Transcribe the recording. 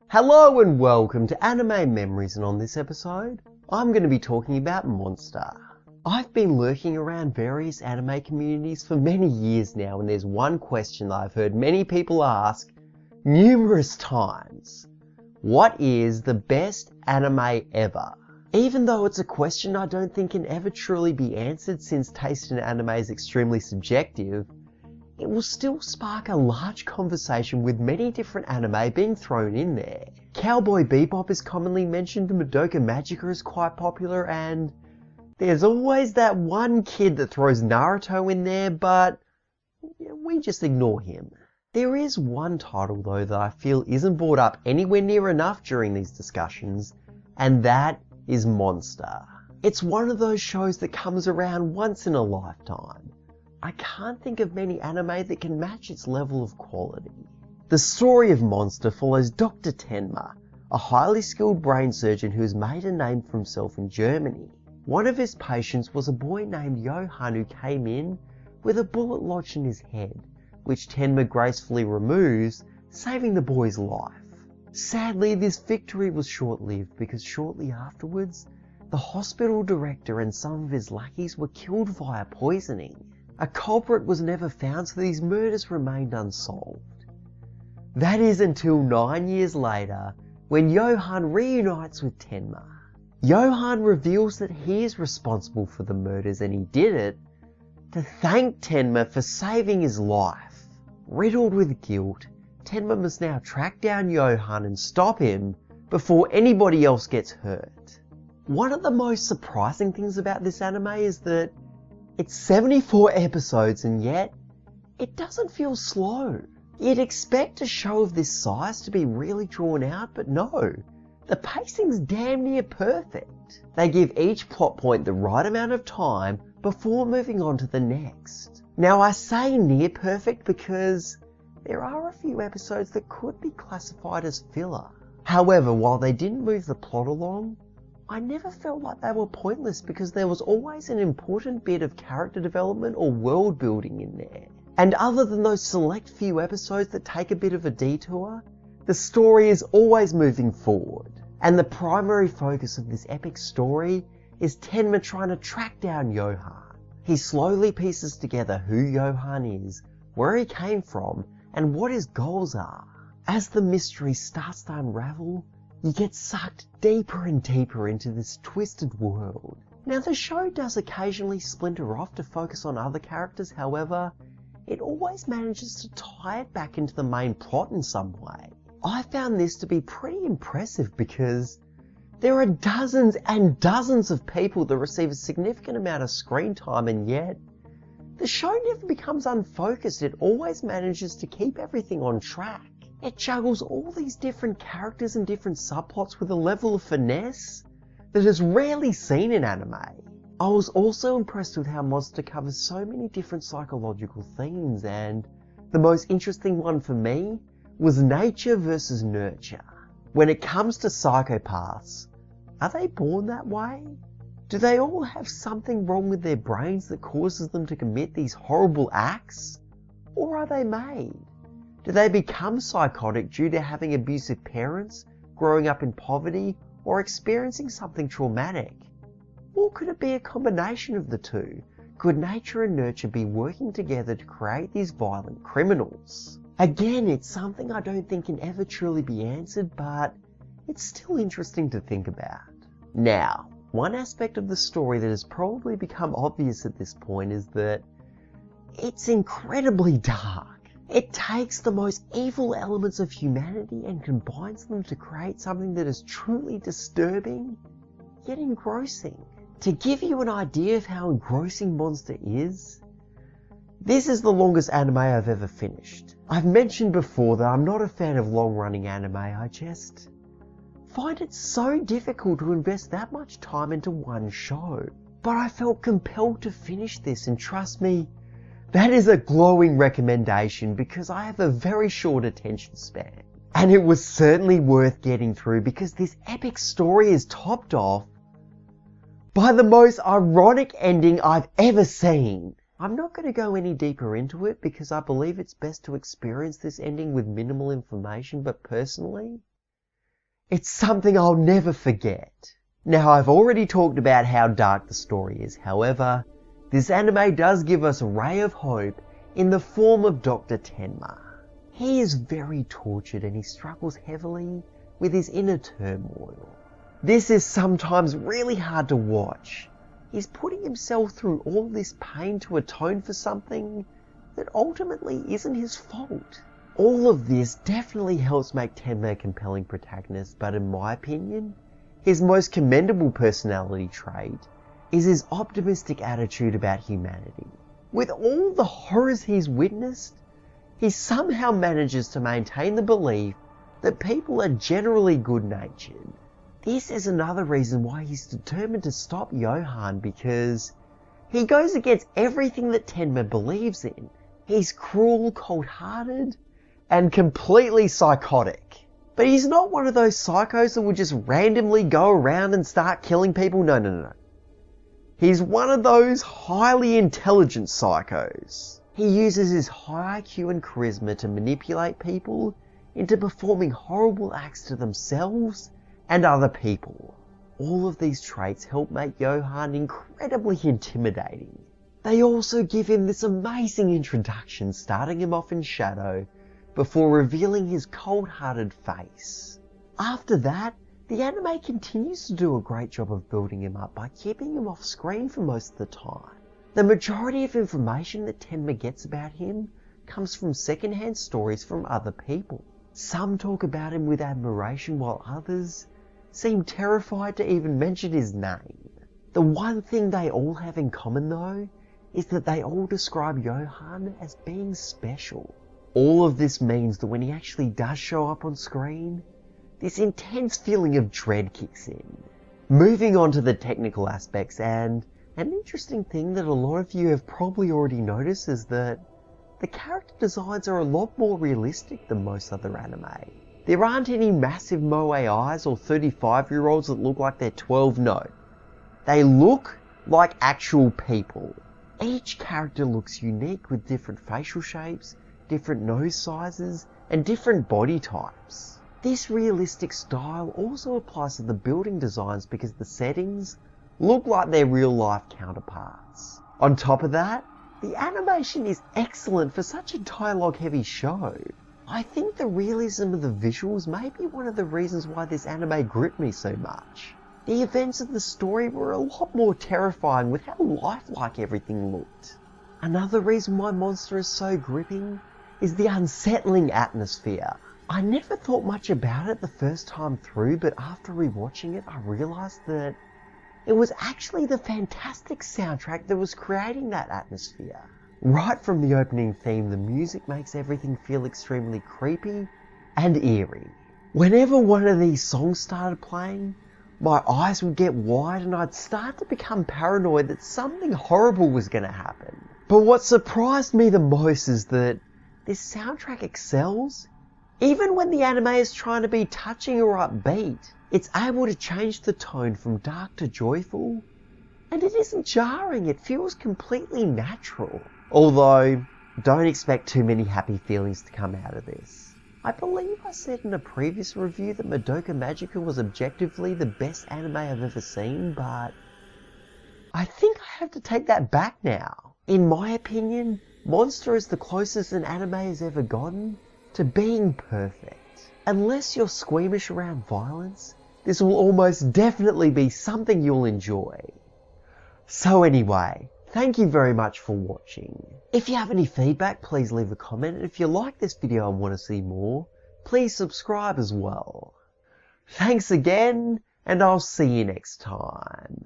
Hello and welcome to Anime Memories, and on this episode, I'm going to be talking about Monster. I've been lurking around various anime communities for many years now, and there's one question that I've heard many people ask numerous times. What is the best anime ever? Even though it's a question I don't think can ever truly be answered since taste in anime is extremely subjective, it will still spark a large conversation with many different anime being thrown in there. Cowboy Bebop is commonly mentioned, Madoka Magica is quite popular, and there's always that one kid that throws Naruto in there, but we just ignore him. There is one title though that I feel isn't brought up anywhere near enough during these discussions, and that is Monster. It's one of those shows that comes around once in a lifetime. I can't think of many anime that can match its level of quality. The story of Monster follows Dr. Tenma, a highly skilled brain surgeon who has made a name for himself in Germany. One of his patients was a boy named Johann who came in with a bullet lodged in his head, which Tenma gracefully removes, saving the boy's life. Sadly, this victory was short-lived because shortly afterwards, the hospital director and some of his lackeys were killed via poisoning. A culprit was never found, so these murders remained unsolved. That is until 9 years later, when Johann reunites with Tenma. Johann reveals that he is responsible for the murders, and he did it to thank Tenma for saving his life. Riddled with guilt, Tenma must now track down Johann and stop him before anybody else gets hurt. One of the most surprising things about this anime is that it's 74 episodes, and yet it doesn't feel slow. You'd expect a show of this size to be really drawn out, but no, the pacing's damn near perfect. They give each plot point the right amount of time before moving on to the next. Now I say near perfect because there are a few episodes that could be classified as filler. However, while they didn't move the plot along, I never felt like they were pointless because there was always an important bit of character development or world building in there. And other than those select few episodes that take a bit of a detour, the story is always moving forward. And the primary focus of this epic story is Tenma trying to track down Johann. He slowly pieces together who Johann is, where he came from, and what his goals are. As the mystery starts to unravel, you get sucked deeper and deeper into this twisted world. Now the show does occasionally splinter off to focus on other characters, however, it always manages to tie it back into the main plot in some way. I found this to be pretty impressive because there are dozens and dozens of people that receive a significant amount of screen time, and yet the show never becomes unfocused. It always manages to keep everything on track. It juggles all these different characters and different subplots with a level of finesse that is rarely seen in anime. I was also impressed with how Monster covers so many different psychological themes, and the most interesting one for me was nature versus nurture. When it comes to psychopaths, are they born that way? Do they all have something wrong with their brains that causes them to commit these horrible acts? Or are they made? Do they become psychotic due to having abusive parents, growing up in poverty, or experiencing something traumatic? Or could it be a combination of the two? Could nature and nurture be working together to create these violent criminals? Again, it's something I don't think can ever truly be answered, but it's still interesting to think about. Now, one aspect of the story that has probably become obvious at this point is that it's incredibly dark. It takes the most evil elements of humanity and combines them to create something that is truly disturbing, yet engrossing. To give you an idea of how engrossing Monster is, this is the longest anime I've ever finished. I've mentioned before that I'm not a fan of long-running anime, I just find it so difficult to invest that much time into one show. But I felt compelled to finish this, and trust me, that is a glowing recommendation because I have a very short attention span. And it was certainly worth getting through because this epic story is topped off by the most ironic ending I've ever seen. I'm not going to go any deeper into it because I believe it's best to experience this ending with minimal information, but personally, It's something I'll never forget. Now, I've already talked about how dark the story is. However, this anime does give us a ray of hope in the form of Dr. Tenma. He is very tortured and he struggles heavily with his inner turmoil. This is sometimes really hard to watch. He's putting himself through all this pain to atone for something that ultimately isn't his fault. All of this definitely helps make Tenma a compelling protagonist, but in my opinion, his most commendable personality trait is his optimistic attitude about humanity. With all the horrors he's witnessed, he somehow manages to maintain the belief that people are generally good-natured. This is another reason why he's determined to stop Johan, because he goes against everything that Tenma believes in. He's cruel, cold-hearted, and completely psychotic. But he's not one of those psychos that would just randomly go around and start killing people. No. He's one of those highly intelligent psychos. He uses his high IQ and charisma to manipulate people into performing horrible acts to themselves and other people. All of these traits help make Johan incredibly intimidating. They also give him this amazing introduction, starting him off in shadow before revealing his cold-hearted face. After that, the anime continues to do a great job of building him up by keeping him off screen for most of the time. The majority of information that Tenma gets about him comes from secondhand stories from other people. Some talk about him with admiration, while others seem terrified to even mention his name. The one thing they all have in common though, is that they all describe Johan as being special. All of this means that when he actually does show up on screen, this intense feeling of dread kicks in. Moving on to the technical aspects, and an interesting thing that a lot of you have probably already noticed is that the character designs are a lot more realistic than most other anime. There aren't any massive moe eyes or 35-year-olds that look like they're 12, no. They look like actual people. Each character looks unique with different facial shapes, different nose sizes, and different body types. This realistic style also applies to the building designs because the settings look like their real-life counterparts. On top of that, the animation is excellent for such a dialogue-heavy show. I think the realism of the visuals may be one of the reasons why this anime gripped me so much. The events of the story were a lot more terrifying with how lifelike everything looked. Another reason why Monster is so gripping is the unsettling atmosphere. I never thought much about it the first time through, but after rewatching it, I realised that it was actually the fantastic soundtrack that was creating that atmosphere. Right from the opening theme, the music makes everything feel extremely creepy and eerie. Whenever one of these songs started playing, my eyes would get wide and I'd start to become paranoid that something horrible was going to happen. But what surprised me the most is that this soundtrack excels. Even when the anime is trying to be touching or upbeat, it's able to change the tone from dark to joyful, and it isn't jarring, it feels completely natural. Although, don't expect too many happy feelings to come out of this. I believe I said in a previous review that Madoka Magica was objectively the best anime I've ever seen, but I think I have to take that back now. In my opinion, Monster is the closest an anime has ever gotten to being perfect. Unless you're squeamish around violence, this will almost definitely be something you'll enjoy. So anyway, thank you very much for watching. If you have any feedback, please leave a comment, and if you like this video and want to see more, please subscribe as well. Thanks again, and I'll see you next time.